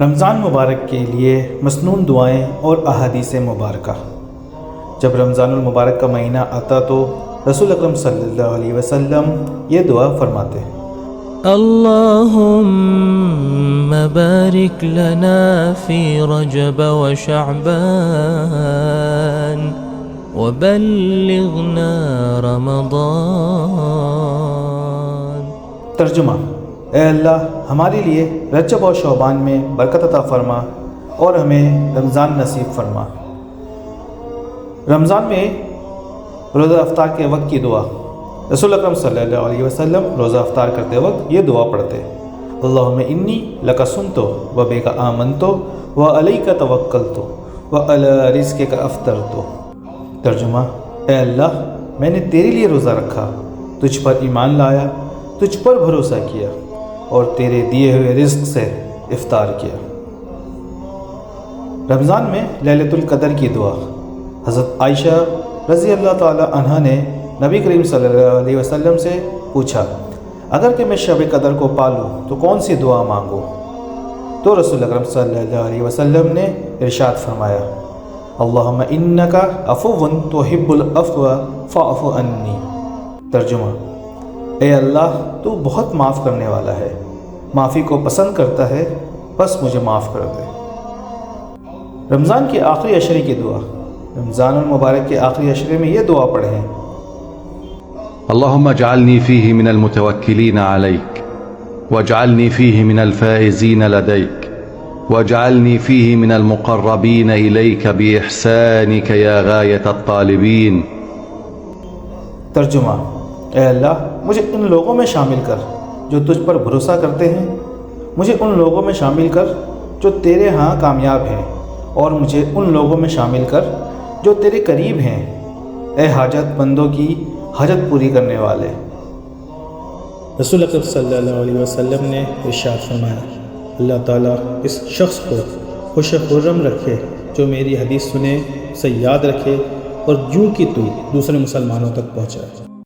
رمضان مبارک کے لیے مسنون دعائیں اور احادیث مبارکہ۔ جب رمضان المبارک کا مہینہ آتا تو رسول اکرم صلی اللہ علیہ وسلم یہ دعا فرماتے ہیں: اللہم بارک لنا فی رجب و شعبان وبلغنا رمضان۔ ترجمہ: اے اللہ، ہمارے لیے رجب اور شعبان میں برکت عطا فرما اور ہمیں رمضان نصیب فرما۔ رمضان میں روزہ افطار کے وقت کی دعا۔ رسول اکرم صلی اللہ علیہ وسلم روزہ افطار کرتے وقت یہ دعا پڑھتے: اللہم انی لک صمت و بک آمنت و علیک توکلت و علی رزقک افطرت۔ ترجمہ: اے اللہ، میں نے تیرے لیے روزہ رکھا، تجھ پر ایمان لایا، تجھ پر بھروسہ کیا اور تیرے دیے ہوئے رزق سے افطار کیا۔ رمضان میں لیلۃ القدر کی دعا۔ حضرت عائشہ رضی اللہ تعالی عنہ نے نبی کریم صلی اللہ علیہ وسلم سے پوچھا: اگر کہ میں شب قدر کو پالوں تو کون سی دعا مانگوں؟ تو رسول اکرم صلی اللہ علیہ وسلم نے ارشاد فرمایا: اللہم انک عفو تحب العفو فاعف عنی۔ ترجمہ: اے اللہ، تو بہت معاف کرنے والا ہے، معافی کو پسند کرتا ہے، بس مجھے معاف کر دے۔ رمضان کے آخری عشرے کی دعا۔ رمضان المبارک کے آخری عشرے میں یہ دعا پڑھیں: اللهم اجعلني فيه من المتوكلين عليك واجعلني فيه من الفائزين لديك واجعلني فيه من المقربين إليك بإحسانك يا غاية الطالبين۔ ترجمہ: اے اللہ، مجھے ان لوگوں میں شامل کر جو تجھ پر بھروسہ کرتے ہیں، مجھے ان لوگوں میں شامل کر جو تیرے ہاں کامیاب ہیں، اور مجھے ان لوگوں میں شامل کر جو تیرے قریب ہیں، اے حاجت مندوں کی حاجت پوری کرنے والے۔ رسول اکرم صلی اللہ علیہ وسلم نے ارشاد فرمایا: اللہ تعالیٰ اس شخص کو خوش خرم رکھے جو میری حدیث سنے، اسے یاد رکھے اور یوں کی تو دوسرے مسلمانوں تک پہنچائے۔